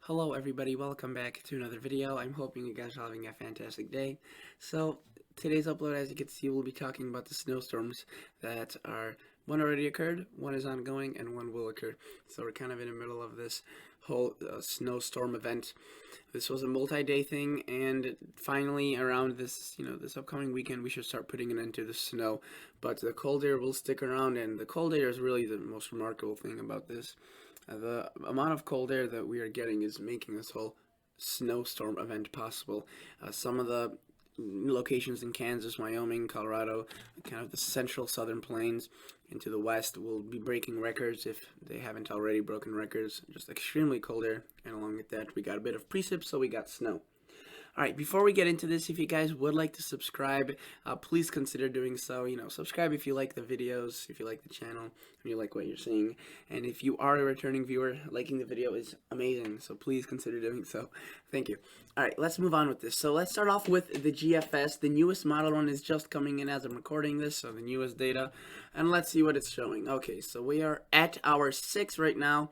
Hello everybody, welcome back to another video. I'm hoping you guys are having a fantastic day. So today's upload, as you can see, we'll be talking about the snowstorms that are, one already occurred, one is ongoing, and one will occur. So we're kind of in the middle of this whole snowstorm event. This was a multi-day thing, and finally around this upcoming weekend we should start putting an end to the snow. But the cold air will stick around, and the cold air is really the most remarkable thing about this. The amount of cold air that we are getting is making this whole snowstorm event possible. Some of the locations in Kansas, Wyoming, Colorado, kind of the central southern plains into the west will be breaking records if they haven't already broken records. Just extremely cold air, and along with that we got a bit of precip, so we got snow. Alright, before we get into this, if you guys would like to subscribe, please consider doing so. Subscribe if you like the videos, if you like the channel, and you like what you're seeing. And if you are a returning viewer, liking the video is amazing, so please consider doing so. Thank you. Alright, let's move on with this. So let's start off with the GFS. The newest model one is just coming in as I'm recording this, so the newest data. And let's see what it's showing. Okay, so we are at hour 6 right now.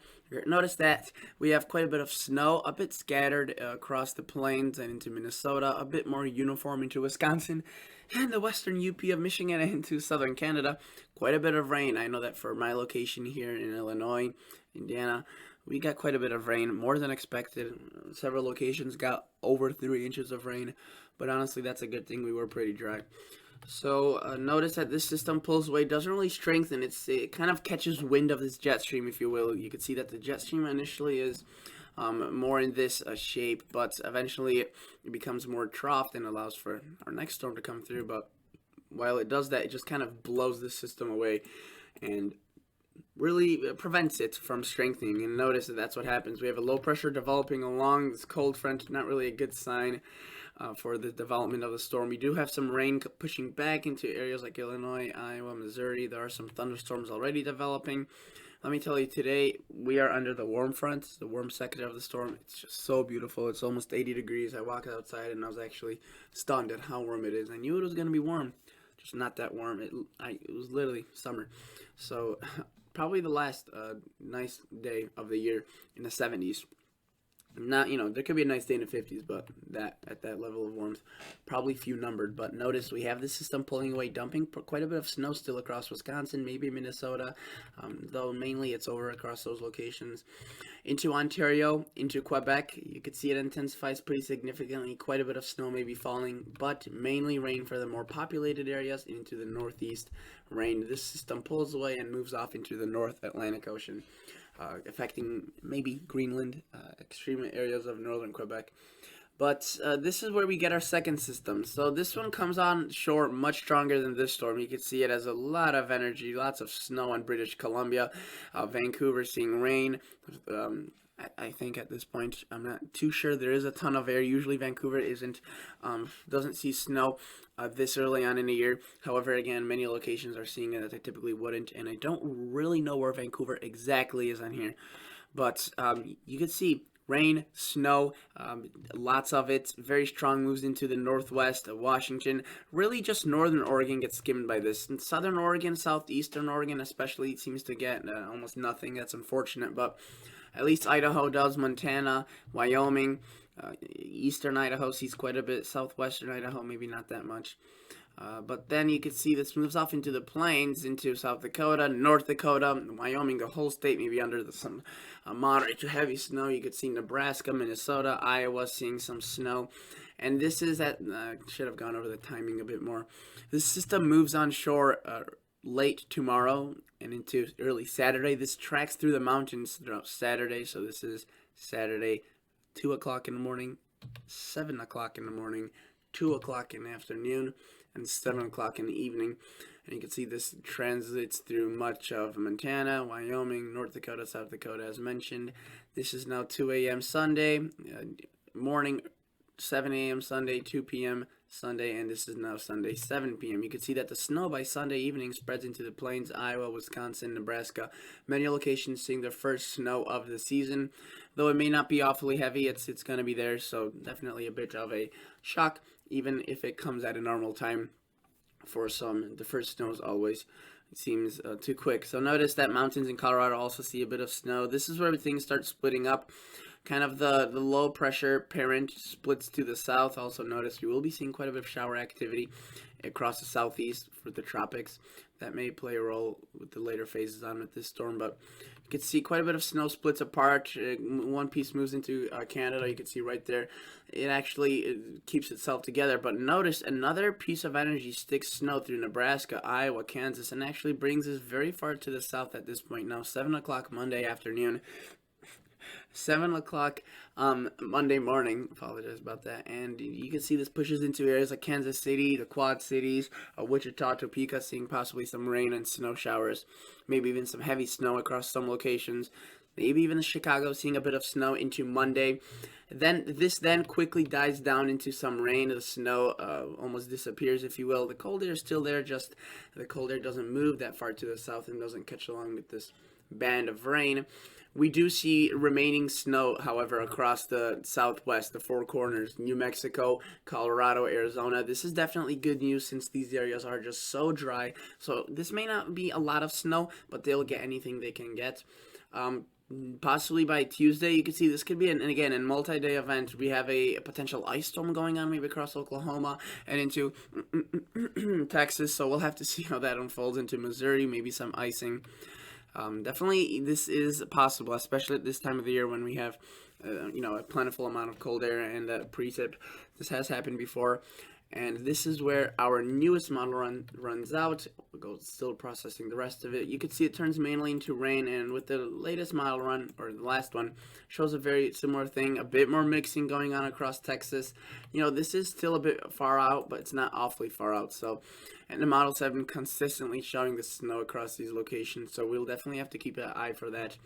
Notice that we have quite a bit of snow, a bit scattered across the plains and into Minnesota, a bit more uniform into Wisconsin, and the western UP of Michigan and into southern Canada. Quite a bit of rain. I know that for my location here in Illinois, Indiana, we got quite a bit of rain, more than expected. Several locations got over 3 inches of rain, but honestly, that's a good thing. We were pretty dry. So notice that this system pulls away, doesn't really strengthen. It kind of catches wind of this jet stream, if you will. You can see that the jet stream initially is more in this shape, but eventually it becomes more troughed and allows for our next storm to come through. But while it does that, it just kind of blows this system away and really prevents it from strengthening. And notice that that's what happens. We have a low pressure developing along this cold front, not really a good sign for the development of the storm. We do have some rain pushing back into areas like Illinois, Iowa, Missouri. There are some thunderstorms already developing. Let me tell you, today we are under the warm front, the warm sector of the storm. It's just so beautiful. It's almost 80 degrees. I walked outside and I was actually stunned at how warm it is. I knew it was going to be warm, just not that warm. It was literally summer. So probably the last nice day of the year in the 70s. Not, there could be a nice day in the 50s, but that at that level of warmth, probably few numbered. But notice we have this system pulling away, dumping quite a bit of snow still across Wisconsin, maybe Minnesota, though mainly it's over across those locations. Into Ontario, into Quebec, you could see it intensifies pretty significantly. Quite a bit of snow may be falling, but mainly rain for the more populated areas. Into the northeast, rain. This system pulls away and moves off into the North Atlantic Ocean. Affecting maybe Greenland, extreme areas of northern Quebec. But this is where we get our second system. So this one comes on shore much stronger than this storm. You can see it has a lot of energy, lots of snow in British Columbia. Vancouver seeing rain. I think at this point, I'm not too sure. There is a ton of air. Usually Vancouver doesn't see snow this early on in the year. However, again, many locations are seeing it that they typically wouldn't, and I don't really know where Vancouver exactly is on here. But you can see rain, snow, lots of it, very strong moves into the northwest of Washington. Really just northern Oregon gets skimmed by this. And southern Oregon, southeastern Oregon especially, seems to get almost nothing. That's unfortunate, but at least Idaho does, Montana, Wyoming, eastern Idaho sees quite a bit, southwestern Idaho maybe not that much. But then you can see this moves off into the plains, into South Dakota, North Dakota, Wyoming, the whole state maybe under some moderate to heavy snow. You could see Nebraska, Minnesota, Iowa seeing some snow. And this is should have gone over the timing a bit more. This system moves on shore late tomorrow and into early Saturday. This tracks through the mountains throughout Saturday. So this is Saturday, 2 o'clock in the morning, 7 o'clock in the morning, 2 o'clock in the afternoon, and 7 o'clock in the evening. And you can see this transits through much of Montana, Wyoming, North Dakota, South Dakota as mentioned. This is now 2 a.m. Sunday, morning, 7 a.m. Sunday, 2 p.m. Sunday, and this is now Sunday, 7 p.m. You can see that the snow by Sunday evening spreads into the plains, Iowa, Wisconsin, Nebraska. Many locations seeing their first snow of the season. Though it may not be awfully heavy, it's going to be there, so definitely a bit of a shock, even if it comes at a normal time. For some, the first snow is always, it seems too quick. So notice that mountains in Colorado also see a bit of snow. This is where things start splitting up. Kind of the low pressure parent splits to the south. Also notice you will be seeing quite a bit of shower activity across the southeast for the tropics. That may play a role with the later phases on with this storm, but you can see quite a bit of snow splits apart. One piece moves into Canada. You can see right there. It actually keeps itself together. But notice another piece of energy sticks snow through Nebraska, Iowa, Kansas, and actually brings us very far to the south at this point. Now, 7 o'clock Monday afternoon. 7 o'clock Monday morning. Apologize about that. And you can see this pushes into areas like Kansas City, the Quad Cities, Wichita, Topeka, seeing possibly some rain and snow showers. Maybe even some heavy snow across some locations. Maybe even Chicago, seeing a bit of snow into Monday. This quickly dies down into some rain. The snow almost disappears, if you will. The cold air is still there, just the cold air doesn't move that far to the south and doesn't catch along with this band of rain. We do see remaining snow, however, across the southwest, the Four Corners, New Mexico, Colorado, Arizona. This is definitely good news since these areas are just so dry. So this may not be a lot of snow, but they'll get anything they can get. Possibly by Tuesday, you can see this could be, and again, a multi-day event. We have a potential ice storm going on, maybe across Oklahoma and into Texas. So we'll have to see how that unfolds into Missouri, maybe some icing. Definitely, this is possible, especially at this time of the year when we have, a plentiful amount of cold air and precip. This has happened before, and this is where our newest model runs out. We'll go still processing the rest of it. You can see it turns mainly into rain, and with the latest model run, or the last one, shows a very similar thing. A bit more mixing going on across Texas. This is still a bit far out, but it's not awfully far out. So, and the models have been consistently showing the snow across these locations, so we'll definitely have to keep an eye for that.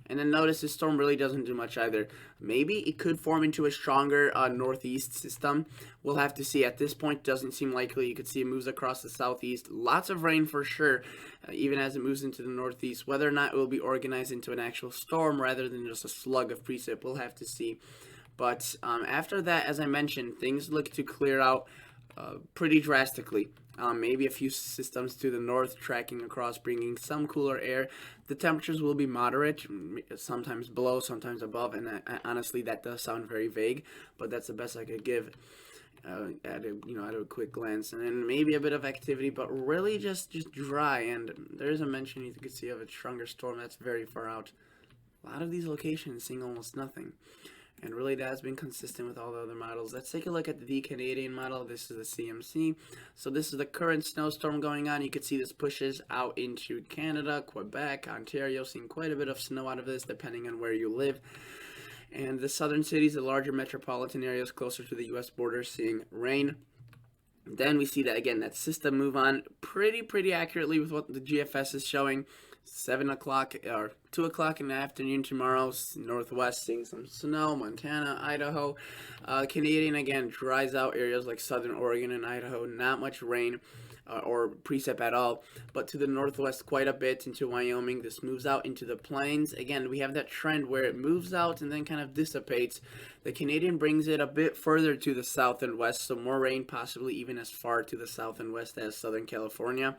And then notice this storm really doesn't do much either. Maybe it could form into a stronger northeast system. We'll have to see. At this point, doesn't seem likely. You could see it moves across the southeast. Lots of rain for sure, even as it moves into the northeast. Whether or not it will be organized into an actual storm rather than just a slug of precip, we'll have to see. But after that, as I mentioned, things look to clear out pretty drastically. Maybe a few systems to the north tracking across, bringing some cooler air. The temperatures will be moderate, sometimes below, sometimes above, and honestly, that does sound very vague, but that's the best I could give at a quick glance. And then maybe a bit of activity, but really just dry. And there is a mention you can see of a stronger storm that's very far out. A lot of these locations seeing almost nothing. And really, that has been consistent with all the other models. Let's take a look at the Canadian model. This is the CMC. So this is the current snowstorm going on. You can see this pushes out into Canada, Quebec, Ontario, seeing quite a bit of snow out of this, depending on where you live. And the southern cities, the larger metropolitan areas closer to the U.S. border, seeing rain. Then we see that, again, that system move on pretty accurately with what the GFS is showing. 7 o'clock or 2 o'clock in the afternoon tomorrow, northwest seeing some snow, Montana, Idaho. Canadian, again, dries out areas like southern Oregon and Idaho, not much rain or precip at all, but to the northwest quite a bit into Wyoming. This moves out into the plains. Again, we have that trend where it moves out and then kind of dissipates. The Canadian brings it a bit further to the south and west, so more rain, possibly even as far to the south and west as Southern California.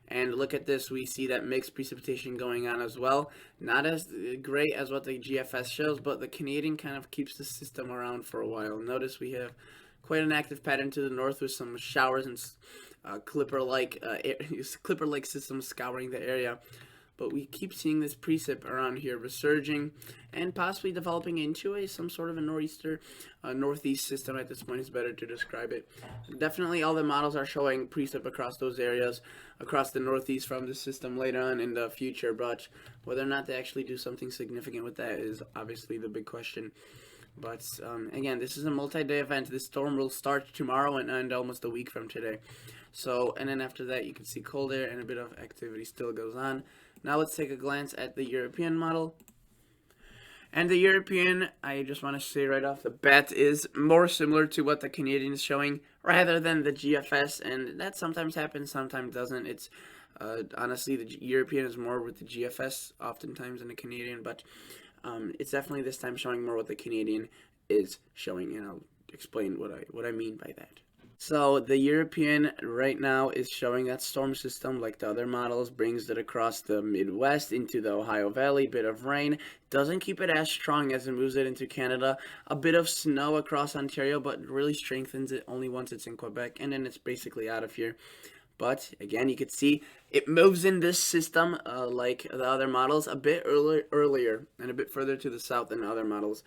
And look at this, we see that mixed precipitation going on as well. Not as great as what the GFS shows, but the Canadian kind of keeps the system around for a while. Notice we have quite an active pattern to the north with some showers and clipper-like systems scouring the area. But we keep seeing this precip around here resurging and possibly developing into some sort of a northeast system. At this point is better to describe it. Definitely all the models are showing precip across those areas, across the northeast from the system later on in the future, but whether or not they actually do something significant with that is obviously the big question. But again, this is a multi-day event. This storm will start tomorrow and end almost a week from today. So, and then after that, you can see cold air and a bit of activity still goes on. Now let's take a glance at the European model. And the European, I just want to say right off the bat, is more similar to what the Canadian is showing rather than the GFS. And that sometimes happens, sometimes doesn't. It's honestly, the European is more with the GFS oftentimes than the Canadian, but it's definitely this time showing more what the Canadian is showing, and I'll explain what I mean by that. So the European right now is showing that storm system like the other models, brings it across the Midwest into the Ohio Valley, bit of rain, doesn't keep it as strong as it moves it into Canada, a bit of snow across Ontario, but really strengthens it only once it's in Quebec, and then it's basically out of here. But again, you can see it moves in this system like the other models a bit earlier and a bit further to the south than the other models.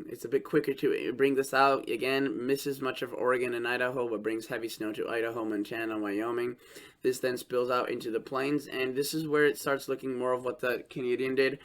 It's a bit quicker to bring this out. Again, misses much of Oregon and Idaho, but brings heavy snow to Idaho, Montana, Wyoming. This then spills out into the plains, and this is where it starts looking more of what the Canadian did.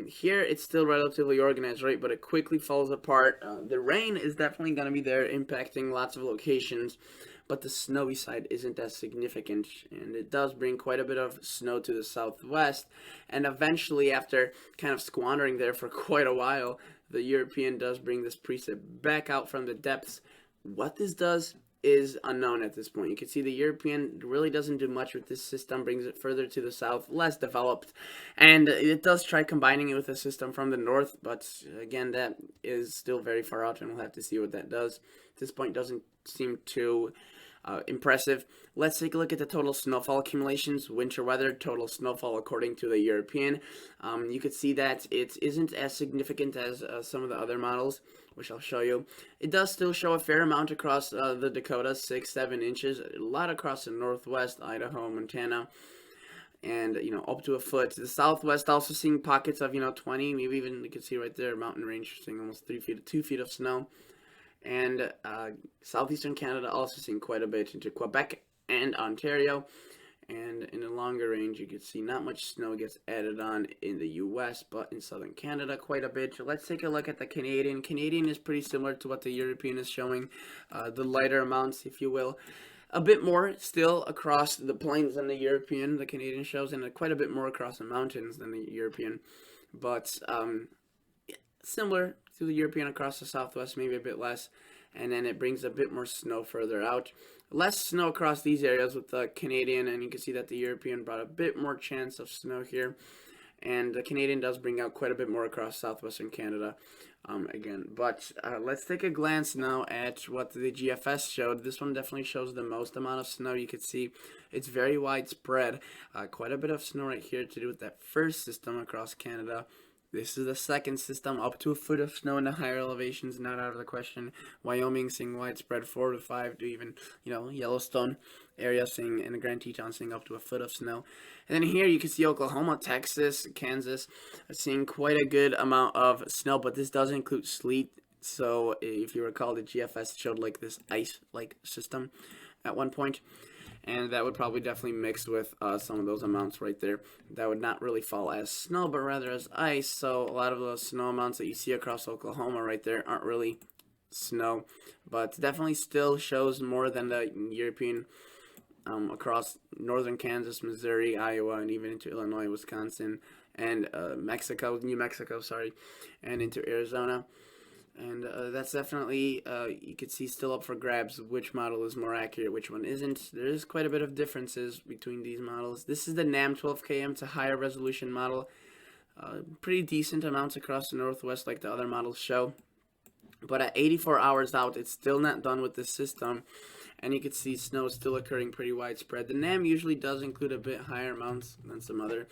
Here, it's still relatively organized, right? But it quickly falls apart. The rain is definitely going to be there, impacting lots of locations, but the snowy side isn't as significant, and it does bring quite a bit of snow to the southwest. And eventually, after kind of squandering there for quite a while, the European does bring this precip back out from the depths. What this does is unknown at this point. You can see the European really doesn't do much with this system, brings it further to the south, less developed, and it does try combining it with a system from the north, but again, that is still very far out, and we'll have to see what that does. At this point, doesn't seem too impressive. Let's take a look at the total snowfall accumulations, winter weather, total snowfall according to the European. You could see that it isn't as significant as some of the other models, which I'll show you. It does still show a fair amount across the Dakotas, 6-7 inches, a lot across the northwest, Idaho, Montana, and up to a foot. The southwest also seeing pockets of 20, maybe even you can see right there, mountain range seeing almost 3 feet, 2 feet of snow. And southeastern Canada also seeing quite a bit into Quebec and Ontario. And in the longer range, you can see not much snow gets added on in the U.S., but in southern Canada, quite a bit. So let's take a look at the Canadian. Canadian is pretty similar to what the European is showing, the lighter amounts, if you will. A bit more still across the plains than the European, the Canadian shows, and quite a bit more across the mountains than the European. But similar to the European across the southwest, maybe a bit less, and then it brings a bit more snow further out. Less snow across these areas with the Canadian, and you can see that the European brought a bit more chance of snow here, and the Canadian does bring out quite a bit more across southwestern Canada again. But let's take a glance now at what the GFS showed. This one definitely shows the most amount of snow. You can see it's very widespread. Quite a bit of snow right here to do with that first system across Canada. This is the second system, up to a foot of snow in the higher elevations, not out of the question. Wyoming seeing widespread 4 to 5 to even, Yellowstone area seeing, in the Grand Teton seeing up to a foot of snow. And then here you can see Oklahoma, Texas, Kansas seeing quite a good amount of snow, but this does include sleet. So if you recall, the GFS showed like this ice-like system at one point. And that would probably definitely mix with some of those amounts right there. That would not really fall as snow, but rather as ice. So a lot of those snow amounts that you see across Oklahoma right there aren't really snow, but definitely still shows more than the European across northern Kansas, Missouri, Iowa, and even into Illinois, Wisconsin, and New Mexico, and into Arizona. And that's definitely, you could see still up for grabs which model is more accurate, which one isn't. There is quite a bit of differences between these models. This is the NAM 12KM. It's a higher resolution model. Pretty decent amounts across the northwest like the other models show. But at 84 hours out, it's still not done with this system. And you can see snow is still occurring pretty widespread. The NAM usually does include a bit higher amounts than some other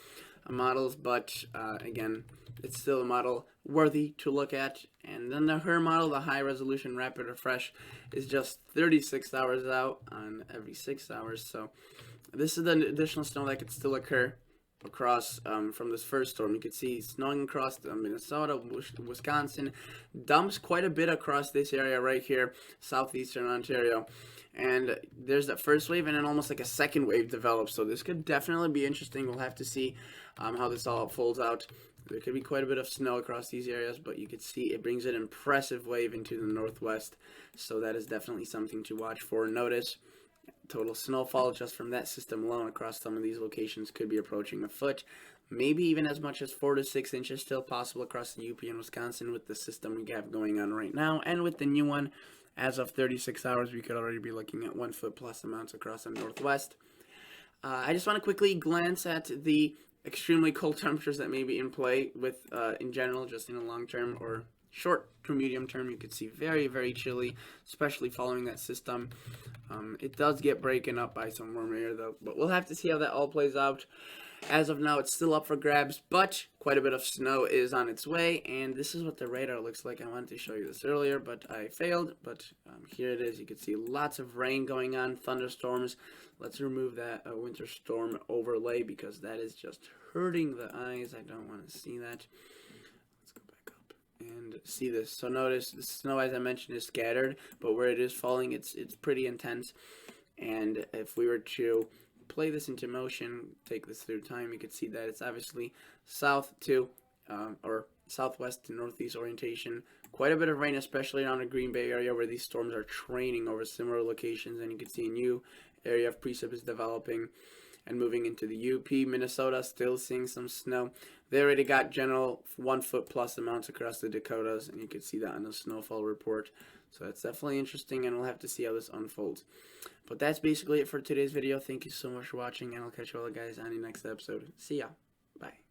models, but again, it's still a model worthy to look at. And then the HER model, the high resolution rapid refresh, is just 36 hours out on every 6 hours. So this is the additional snow that could still occur across from this first storm. You can see snowing across Minnesota, Wisconsin, dumps quite a bit across this area right here, southeastern Ontario. And there's that first wave, and then almost like a second wave develops. So this could definitely be interesting. We'll have to see how this all folds out. There could be quite a bit of snow across these areas, but you could see it brings an impressive wave into the northwest. So that is definitely something to watch for. Notice total snowfall just from that system alone across some of these locations could be approaching a foot. Maybe even as much as 4 to 6 inches still possible across the UP and Wisconsin with the system we have going on right now. And with the new one, as of 36 hours, we could already be looking at 1 foot plus amounts across the northwest. I just want to quickly glance at the extremely cold temperatures that may be in play with, in general, just in the long term or short to medium term, you could see very, very chilly, especially following that system. It does get broken up by some warm air, though, but we'll have to see how that all plays out. As of now, it's still up for grabs, but quite a bit of snow is on its way, and this is what the radar looks like. I wanted to show you this earlier, but I failed, but here it is. You can see lots of rain going on, thunderstorms. Let's remove that winter storm overlay because that is just hurting the eyes. I don't want to see that. Let's go back up and see this. So notice the snow, as I mentioned, is scattered, but where it is falling, it's pretty intense. And if we were to play this into motion, take this through time, you could see that it's obviously south to or southwest to northeast orientation. Quite a bit of rain, especially around the Green Bay area where these storms are training over similar locations, and you can see a new area of precip is developing and moving into the UP. Minnesota still seeing some snow. They already got general 1 foot plus amounts across the Dakotas, and you can see that on the snowfall report. So that's definitely interesting, and we'll have to see how this unfolds. But that's basically it for today's video. Thank you so much for watching, and I'll catch you all guys on the next episode. See ya. Bye.